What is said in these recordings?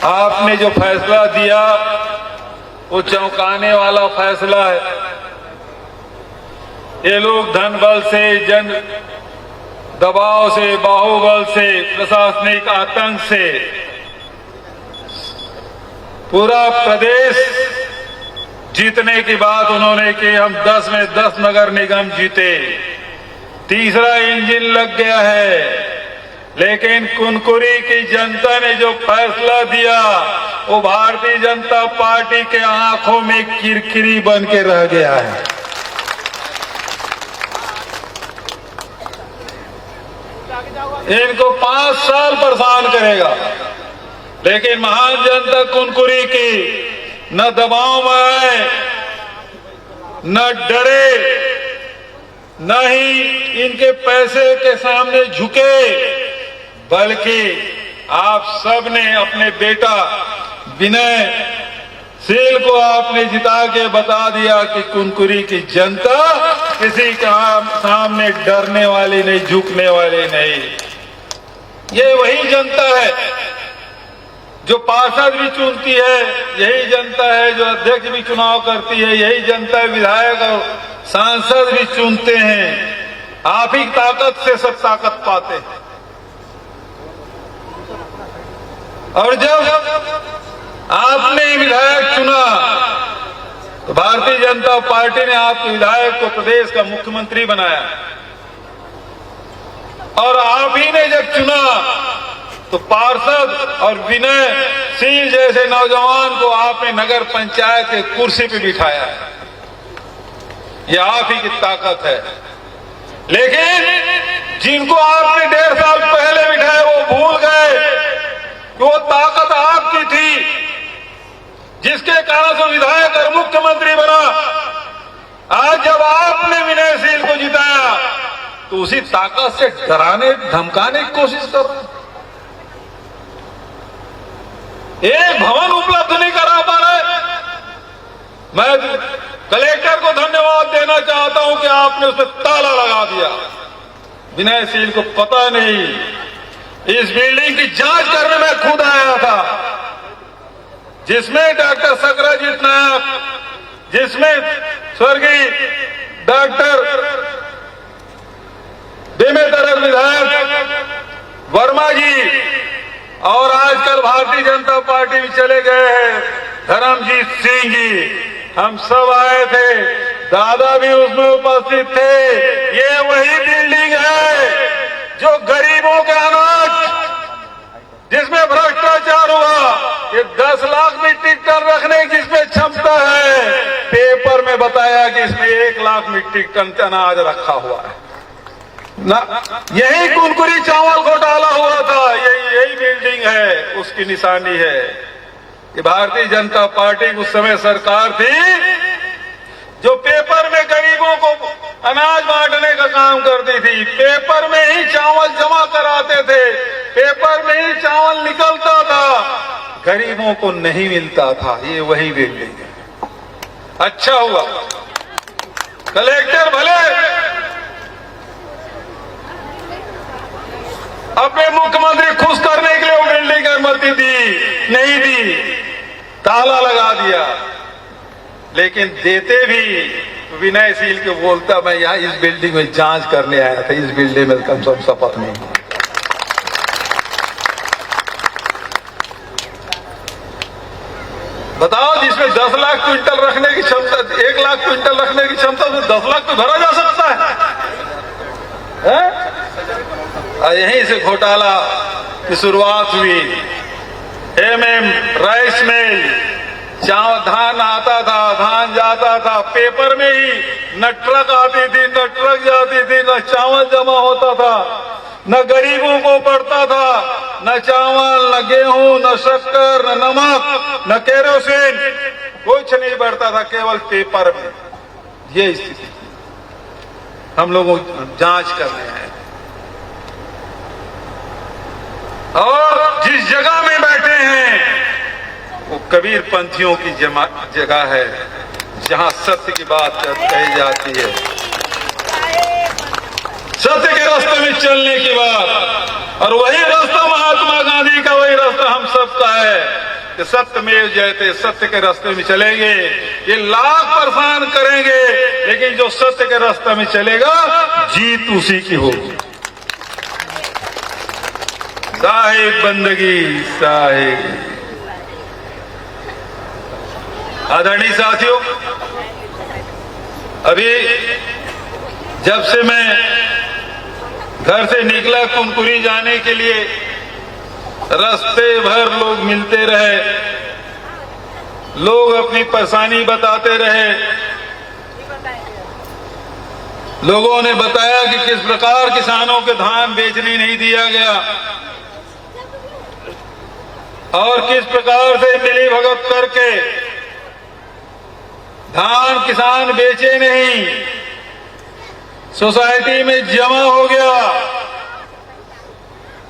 आपने जो फैसला दिया वो चौंकाने वाला फैसला है। ये लोग धन बल से, जन दबाव से, बाहुबल से, प्रशासनिक आतंक से पूरा प्रदेश जीतने की बात उन्होंने की। हम 10 में 10 नगर निगम जीते, तीसरा इंजन लग गया है। लेकिन कुनकुरी की जनता ने जो फैसला दिया वो भारतीय जनता पार्टी के आंखों में किरकिरी बन के रह गया है। इनको 5 साल परेशान करेगा, लेकिन महान जनता कुनकुरी की न दबाव में आए, न डरे, न ही इनके पैसे के सामने झुके, बल्कि आप सबने अपने बेटा विनय शील को आपने जिता के बता दिया कि कुनकुरी की जनता किसी का सामने डरने वाली नहीं, झुकने वाली नहीं। ये वही जनता है जो पार्षद भी चुनती है, यही जनता है जो अध्यक्ष भी चुनाव करती है, यही जनता है विधायक और सांसद भी चुनते हैं। आप ही ताकत से सब ताकत पाते हैं। और जब आपने विधायक चुना तो भारतीय जनता पार्टी ने आपके विधायक को प्रदेश का मुख्यमंत्री बनाया, और आप ही ने जब चुना तो पार्षद और विनय शील जैसे नौजवान को आपने नगर पंचायत के कुर्सी पे बिठाया। यह आप ही की ताकत है। लेकिन जिनको आपने 1.5 साल पहले बिठाया वो भूल गए कि वो ताकत आपकी थी, जिसके कारण से विधायक और मुख्यमंत्री बना। आज जब आपने विनय शील को जिताया तो उसी ताकत से डराने धमकाने की कोशिश कर रहे हैं। एक भवन उपलब्ध नहीं करा पा रहे। मैं कलेक्टर को धन्यवाद देना चाहता हूं कि आपने उसमें ताला लगा दिया। विनय शील को पता नहीं, इस बिल्डिंग की जांच करने में खुद आया था, जिसमें डॉक्टर सकराजीत नायक, जिसमें स्वर्गीय डॉक्टर बेमेतरक विधायक वर्मा जी और आजकल भारतीय जनता पार्टी में चले गए हैं धर्मजीत सिंह जी, हम सब आए थे, दादा भी उसमें उपस्थित थे। ये वही बिल्डिंग है जो गरीबों के अनाज, जिसमें भ्रष्टाचार हुआ, ये 10 लाख मीट्रिक टन रखने की जिसमें क्षमता है, पेपर में बताया कि इसमें 1 लाख मीट्रिक टन अनाज रखा हुआ है ना। यही कुनकुरी चावल घोटाला हुआ था, यही बिल्डिंग है, उसकी निशानी है कि भारतीय जनता पार्टी उस समय सरकार थी जो पेपर में गरीबों को अनाज बांटने का काम करती थी, पेपर में ही चावल जमा कराते थे, पेपर में ही चावल निकलता था, गरीबों को नहीं मिलता था। ये वही बिल्डिंग है। अच्छा हुआ कलेक्टर भले अपने मुख्यमंत्री खुश करने के लिए वो बिल्डिंग की अनुमति दी, नहीं दी, ताला लगा दिया। लेकिन देते भी विनय शील के बोलता मैं यहां इस बिल्डिंग में जांच करने आया था, इस बिल्डिंग में कम से कम शपथ नहीं। बताओ, जिसमें 10 लाख क्विंटल रखने की क्षमता, 1 लाख क्विंटल रखने की क्षमता, उसमें 10 लाख तो भरा जा सकता है? यहीं से घोटाला की शुरुआत हुई। राइस मिल, चावल धान आता था, धान जाता था, पेपर में ही न ट्रक आती थी, न ट्रक जाती थी, न चावल जमा होता था, न गरीबों को पड़ता था, न चावल, न गेहूं, न शक्कर, न नमक, न केरोसिन, कुछ नहीं बढ़ता था, केवल पेपर में। ये स्थिति हम लोग जांच कर रहे हैं। और जिस जगह में बैठे हैं वो कबीर पंथियों की जगह है, जहां सत्य की बात कही जाती है, सत्य के रास्ते में चलने की बात। और वही रास्ता महात्मा गांधी का, वही रास्ता मंत्र हम सबका है कि सत्यमेव जयते, सत्य के रास्ते में चलेंगे। ये लाख परेशान करेंगे, लेकिन जो सत्य के रास्ते में चलेगा जीत उसी की होगी। साहिब बंदगी साहिब। आदरणीय साथियों, अभी जब से मैं घर से निकला कुनकुरी जाने के लिए, रास्ते भर लोग मिलते रहे, लोग अपनी परेशानी बताते रहे। लोगों ने बताया कि किस प्रकार किसानों के धान बेचने नहीं दिया गया और किस प्रकार से मिली भगत करके धान किसान बेचे नहीं, सोसाइटी में जमा हो गया,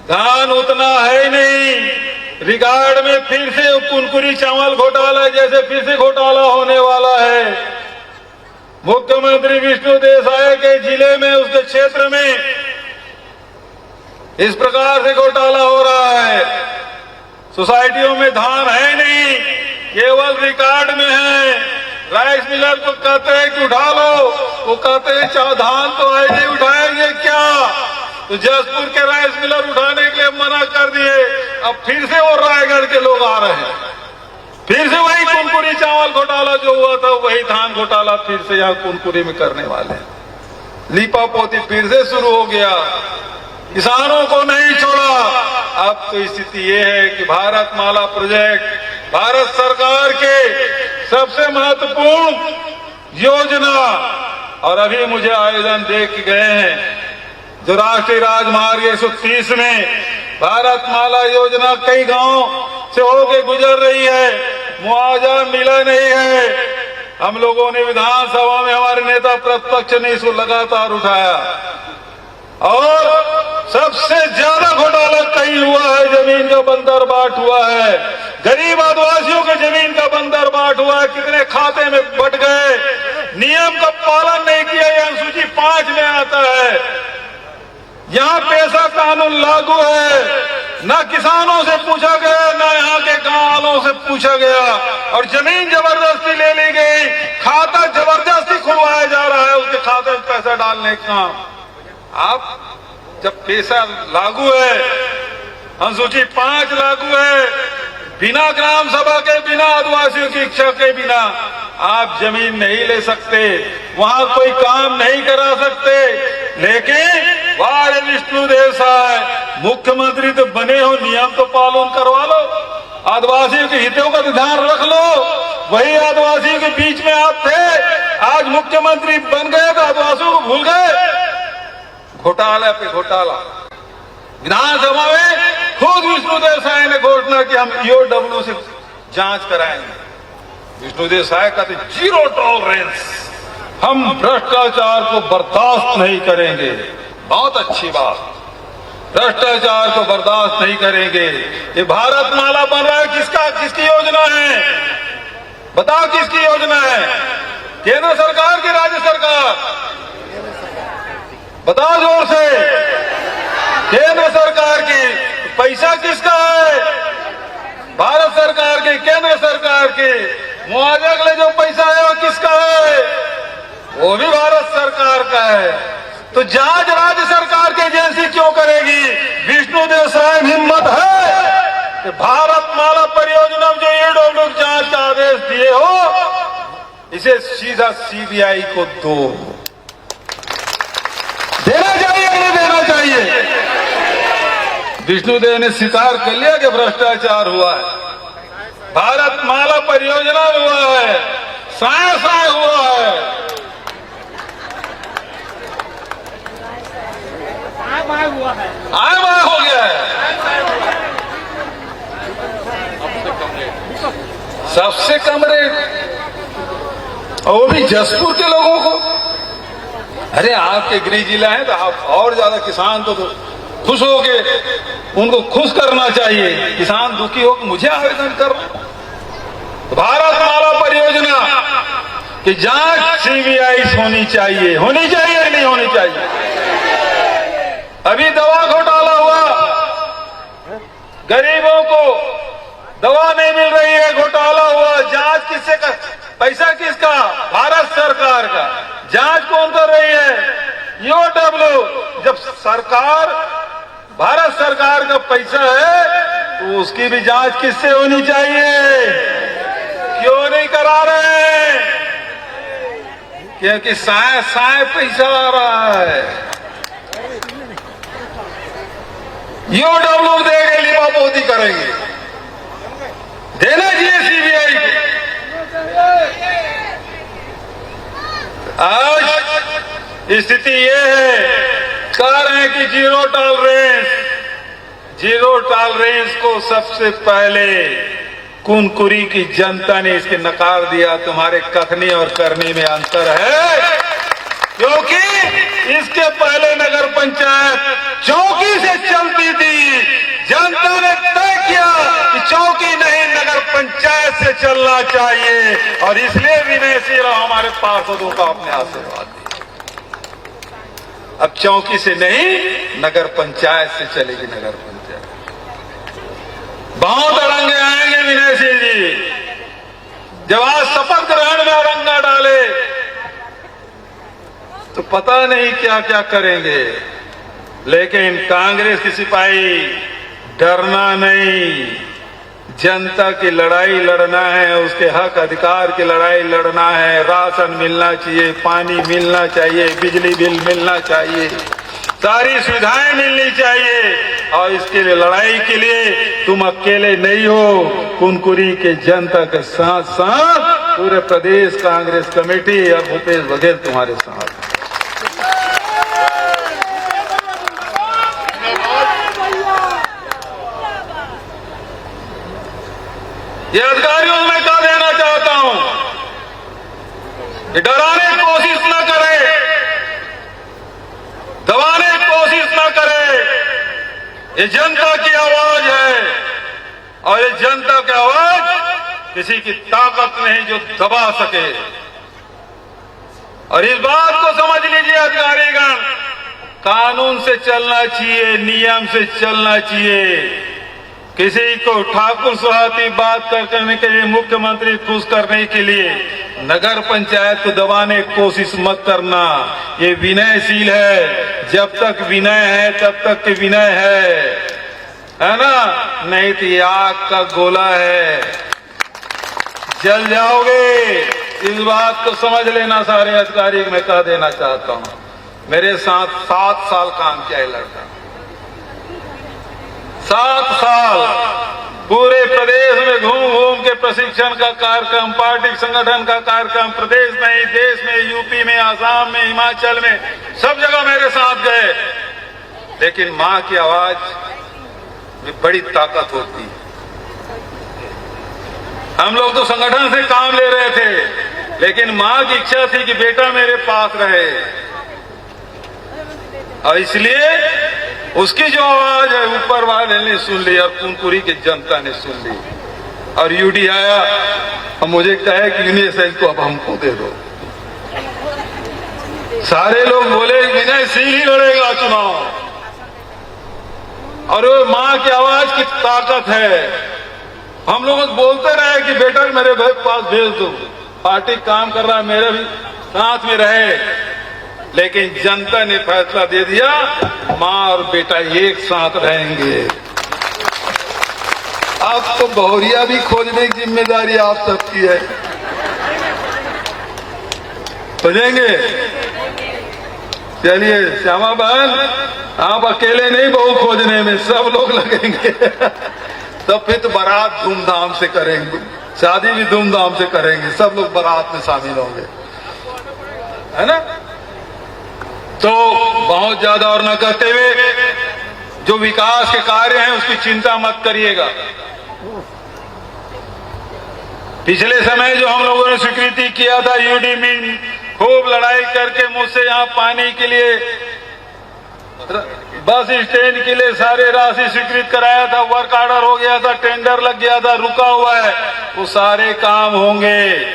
धान उतना है नहीं। रिकॉर्ड में फिर से कुनकुरी चावल घोटाला जैसे फिर से घोटाला होने वाला है। मुख्यमंत्री विष्णु देसाई के जिले में, उसके क्षेत्र में इस प्रकार से घोटाला हो रहा है। सोसाइटियों में धान है नहीं, केवल रिकॉर्ड में है। राइस मिलर को कहते हैं कि उठा लो, वो कहते हैं धान तो है नहीं, उठाएंगे क्या? तो जसपुर के राइस मिलर उठाने के लिए मना कर दिए। अब फिर से वो रायगढ़ के लोग आ रहे हैं, फिर से वही कुनकुरी चावल घोटाला जो हुआ था वही धान घोटाला फिर से यहाँ कुनकुरी में करने वाले हैं। लीपापोती फिर से शुरू हो गया, किसानों को नहीं छोड़ा। अब तो स्थिति ये है कि भारत माला प्रोजेक्ट भारत सरकार के सबसे महत्वपूर्ण योजना, और अभी मुझे आयोजन देख गए हैं जो राष्ट्रीय राजमार्ग 130 में भारत माला योजना कई गांव से होके गुजर रही है, मुआवजा मिला नहीं है। हम लोगों ने विधानसभा में, हमारे नेता प्रतिपक्ष ने इसको लगातार उठाया और सबसे ज्यादा घोटाला कहीं हुआ है, जमीन का बंदर बाट हुआ है, गरीब आदिवासियों के जमीन का बंदर बाट हुआ है। कितने खाते में बट गए, नियम का पालन नहीं किया, यह अनुसूची 5 में आता है। यहाँ पैसा कानून लागू है, ना किसानों से पूछा गया, ना यहाँ के गांव वालों से पूछा गया, और जमीन जबरदस्ती ले ली गई, खाता जबरदस्ती खुलवाया जा रहा है, उसके खाते में पैसा डालने का। आप जब पैसा लागू है, अनुसूची 5 लागू है, बिना ग्राम सभा के, बिना आदिवासियों की इच्छा के बिना आप जमीन नहीं ले सकते, वहां कोई काम नहीं करा सकते। लेकिन वाह विष्णु देसाई, मुख्यमंत्री तो बने हो, नियम तो पालन करवा लो, आदिवासियों के हितों का ध्यान रख लो। वही आदिवासियों के बीच में आप थे, आज मुख्यमंत्री बन गए तो आदिवासियों को भूल गए। घोटाला पे घोटाला, विधानसभा में खुद विष्णु देसाई ने घोषणा की हम ईओडब्ल्यू से जांच कराएंगे। विष्णु देसाई कहते 0 टॉलरेंस, हम भ्रष्टाचार को बर्दाश्त नहीं करेंगे। बहुत अच्छी बात, भ्रष्टाचार को बर्दाश्त नहीं करेंगे। ये भारत माला बन रहा है, किसकी योजना है? बताओ किसकी योजना है? केंद्र सरकार की, राज्य सरकार? बताओ जोर से। केंद्र सरकार की। पैसा किसका है? भारत सरकार की, केंद्र सरकार की। मुआवजा के लिए जो पैसा है वो किसका है? वो भी भारत सरकार का है। तो जांच राज्य सरकार की एजेंसी क्यों करेगी? विष्णु देसाई हिम्मत है कि भारत माला परियोजना में जो ईओडब्ल्यू जांच का आदेश दिए हो, इसे सीधा सीबीआई को दो। देना चाहिए नहीं देना चाहिए? विष्णुदेव ने स्वीकार कर लिया कि भ्रष्टाचार हुआ है, भारत माला परियोजना हुआ है, साय हुआ है। आय हो गया है। सबसे कम रेट, और वो भी जसपुर के लोगों को। अरे आपके गृह जिला है तो आप और ज्यादा, किसान तो खुश हो के उनको खुश करना चाहिए। किसान दुखी हो कि मुझे आवेदन कर। भारत माला परियोजना की जांच सीबीआई होनी चाहिए, होनी चाहिए नहीं होनी चाहिए? अभी दवा घोटाला हुआ, गरीबों को दवा नहीं मिल रही है, घोटाला हुआ, जांच किससे कर, पैसा किसका? भारत सरकार का। जांच कौन कर रही है? ईओडब्ल्यू। जब सरकार, भारत सरकार का पैसा है तो उसकी भी जांच किससे होनी चाहिए? क्यों नहीं करा रहे हैं? क्योंकि साए साए पैसा आ रहा है। ईओडब्ल्यू देंगे, लिपापोती करेंगे, देना चाहिए सीबीआई को। आज स्थिति ये है, कह रहे हैं कि जीरो टॉलरेंस को सबसे पहले कुनकुरी की जनता ने इसके नकार दिया। तुम्हारे कथनी और करनी में अंतर है, क्योंकि इसके पहले नगर पंचायत चौकी से चलती थी। जनता ने तय किया कि चौकी नहीं, नगर पंचायत से चलना चाहिए, और इसलिए विनय सिंह हमारे पार्षदों का अपने आशीर्वाद दिया। अब चौकी से नहीं, नगर पंचायत से चलेगी नगर पंचायत। बहुत अड़ंगे आएंगे विनय सिंह जी, जब आज शपथ ग्रहण में अड़ंगा डाले तो पता नहीं क्या क्या करेंगे। लेकिन कांग्रेस की सिपाही डरना नहीं, जनता की लड़ाई लड़ना है, उसके हक अधिकार की लड़ाई लड़ना है। राशन मिलना चाहिए, पानी मिलना चाहिए, बिजली बिल मिलना चाहिए, सारी सुविधाएं मिलनी चाहिए, और इसके लिए लड़ाई के लिए तुम अकेले नहीं हो। कुनकुरी के जनता के साथ साथ पूरे प्रदेश कांग्रेस कमेटी और भूपेश बघेल तुम्हारे साथ। ये अधिकारियों में कह देना चाहता हूं कि डराने की कोशिश न करे, दबाने की कोशिश न करे। ये जनता की आवाज है, और ये जनता की आवाज किसी की ताकत नहीं जो दबा सके। और इस बात को समझ लीजिए अधिकारीगण, कानून से चलना चाहिए, नियम से चलना चाहिए। किसी को ठाकुर सुहाती बात करने के लिए, मुख्यमंत्री खुश करने के लिए नगर पंचायत को दबाने की कोशिश मत करना। ये विनयशील है, जब तक विनय है तब तक विनय है ना? नहीं तो ये आग का गोला है, जल जाओगे। इस बात को समझ लेना सारे अधिकारी। मैं कह देना चाहता हूं, मेरे साथ 7 साल काम किया है लड़का, 7 साल पूरे प्रदेश में घूम घूम के प्रशिक्षण का कार्यक्रम, पार्टी संगठन का कार्यक्रम, प्रदेश नहीं देश में, यूपी में, आसाम में, हिमाचल में, सब जगह मेरे साथ गए। लेकिन मां की आवाज में बड़ी ताकत होती है। हम लोग तो संगठन से काम ले रहे थे, लेकिन मां की इच्छा थी कि बेटा मेरे पास रहे, और इसलिए उसकी जो आवाज है ऊपर वाले ने सुन ली और कुनकुरी की जनता ने सुन ली। और यूडी आया और मुझे कहे कि विनय को अब हमको दे दो। सारे लोग बोले विनय सिंह ही लड़ेगा चुनाव, और वो मां की आवाज की ताकत है। हम लोग बोलते रहे कि बेटा मेरे भाई पास भेज दो, पार्टी काम कर रहा है, मेरे भी साथ में रहे। लेकिन जनता ने फैसला दे दिया, मां और बेटा एक साथ रहेंगे। अब तो बहुरिया भी खोजने की जिम्मेदारी आप सबकी है। खोजेंगे? चलिए श्यामा बहन, आप अकेले नहीं बहू खोजने में, सब लोग लगेंगे। तब फिर तो बारात धूमधाम से करेंगे, शादी भी धूमधाम से करेंगे, सब लोग बारात में शामिल होंगे, है ना? तो बहुत ज्यादा और न करते हुए, जो विकास के कार्य हैं उसकी चिंता मत करिएगा। पिछले समय जो हम लोगों ने स्वीकृति किया था, यूडी में खूब लड़ाई करके मुझसे यहाँ पानी के लिए, बस स्टैंड के लिए सारे राशि स्वीकृत कराया था, वर्क ऑर्डर हो गया था, टेंडर लग गया था, रुका हुआ है, वो सारे काम होंगे।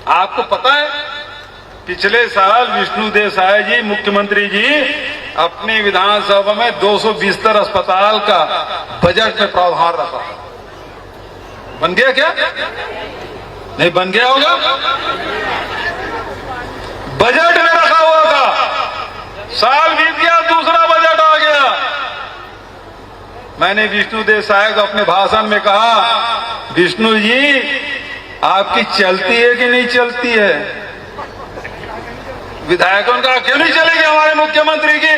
आपको पता है पिछले साल विष्णु देसाई जी मुख्यमंत्री जी अपनी विधानसभा में 200 बिस्तर अस्पताल का बजट में प्रावधान रखा। बन गया क्या? नहीं बन गया होगा। बजट में रखा हुआ था, साल बीत गया, दूसरा बजट आ गया। मैंने विष्णुदेव साय को अपने भाषण में कहा, विष्णु जी आपकी चलती है कि नहीं चलती है? विधायकों ने कहा क्यों नहीं चलेगी हमारे मुख्यमंत्री की?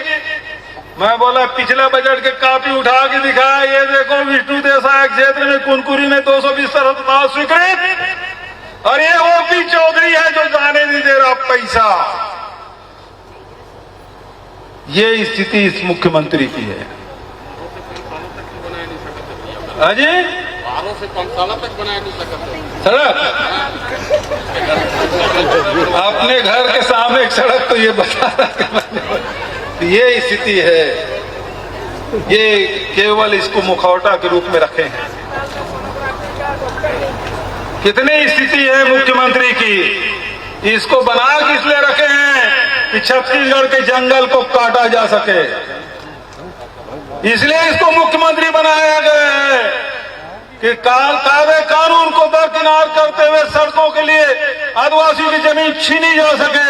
मैं बोला पिछला बजट के कॉपी उठा के दिखाया, ये देखो विष्णुदेव साय क्षेत्र में कुनकुरी में 200 बिस्तर अस्पताल स्वीकृत, और ये ओपी चौधरी है जो जाने नहीं दे रहा पैसा। ये स्थिति इस मुख्यमंत्री की है। अजी 12 से 5 साल तक बनाया नहीं सकते सड़क। अपने घर के सामने एक सड़क तो ये बता रहा, ये स्थिति है। ये केवल इसको मुखौटा के रूप में रखे हैं। कितनी स्थिति है मुख्यमंत्री की, इसको बना किस लिए रखे हैं कि छत्तीसगढ़ के जंगल को काटा जा सके, इसलिए इसको मुख्यमंत्री बनाया गया है कि कायदे कानून को दरकिनार करते हुए सड़कों के लिए आदिवासी की जमीन छीनी जा सके,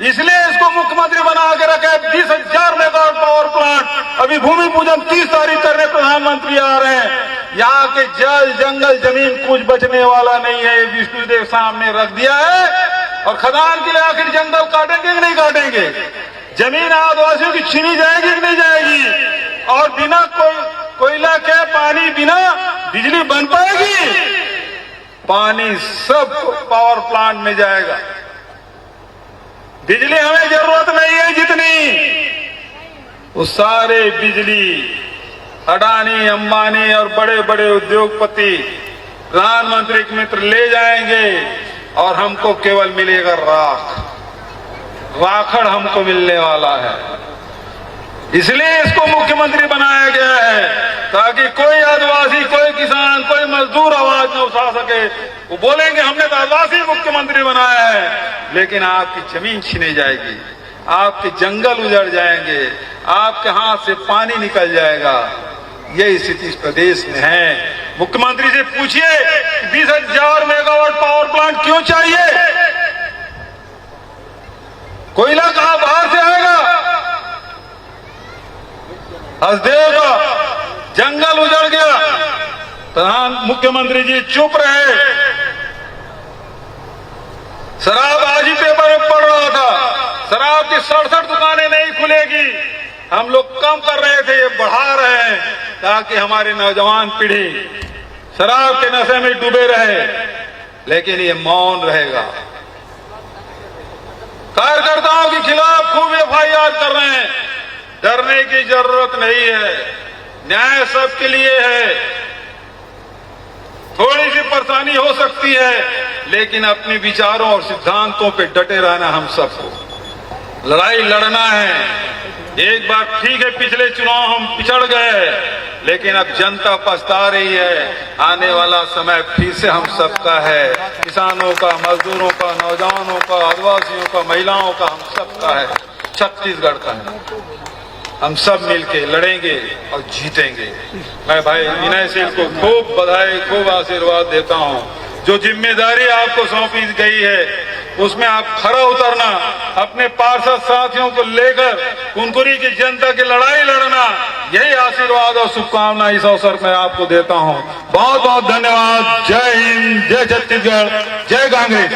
इसलिए इसको मुख्यमंत्री बना के रखे। 20,000 मेगावाट पावर प्लांट अभी भूमि पूजन 30 तारीख करने प्रधानमंत्री आ रहे हैं। यहाँ के जल जंगल जमीन कुछ बचने वाला नहीं है, विष्णुदेव सामने रख दिया है। और खदान के लिए आखिर जंगल काटेंगे कि नहीं काटेंगे? जमीन आदिवासियों की छीनी जाएगी कि नहीं जाएगी? और बिना कोयला के पानी, बिना बिजली बन पाएगी? पानी सब पावर प्लांट में जाएगा। बिजली हमें जरूरत नहीं है जितनी, वो सारे बिजली अडानी अंबानी और बड़े बड़े उद्योगपति प्रधानमंत्री के मित्र ले जाएंगे और हमको केवल मिलेगा राखड़ हमको मिलने वाला है। इसलिए इसको मुख्यमंत्री बनाया गया है ताकि कोई आदिवासी, कोई किसान, कोई मजदूर आवाज न उठा सके। वो बोलेंगे हमने तो आदिवासी मुख्यमंत्री बनाया है, लेकिन आपकी जमीन छीनी जाएगी, आपके जंगल उजड़ जाएंगे, आपके हाथ से पानी निकल जाएगा। यही स्थिति इस प्रदेश में है। मुख्यमंत्री से पूछिए 20,000 मेगावाट पावर प्लांट क्यों चाहिए? कोयला कहां बाहर से आएगा? हसदेव का जंगल उजड़ गया, प्रधान मुख्यमंत्री जी चुप रहे। शराब आज ही पेपर में पढ़ रहा था, शराब की 67 दुकानें नहीं खुलेगी। हम लोग कम कर रहे थे, ये बढ़ा रहे हैं ताकि हमारी नौजवान पीढ़ी शराब के नशे में डूबे रहे, लेकिन ये मौन रहेगा। कार्यकर्ताओं के खिलाफ खूब FIR कर रहे हैं, डरने की जरूरत नहीं है, न्याय सबके लिए है। थोड़ी सी परेशानी हो सकती है, लेकिन अपने विचारों और सिद्धांतों पे डटे रहना हम सबको लड़ाई लड़ना है। एक बार ठीक है, पिछले चुनाव हम पिछड़ गए, लेकिन अब जनता पछता रही है। आने वाला समय फिर से हम सबका है, किसानों का, मजदूरों का, नौजवानों का, आदिवासियों का, महिलाओं का, हम सबका है, छत्तीसगढ़ का है। हम सब मिलके लड़ेंगे और जीतेंगे। मैं भाई विनय सिंह को खूब बधाई, खूब आशीर्वाद देता हूं। जो जिम्मेदारी आपको सौंपी गई है उसमें आप खरा उतरना, अपने पार्षद साथियों को लेकर कुनकुरी की जनता की लड़ाई लड़ना, यही आशीर्वाद और शुभकामना इस अवसर में आपको देता हूं। बहुत बहुत धन्यवाद। जय हिंद, जय छत्तीसगढ़, जय कांग्रेस।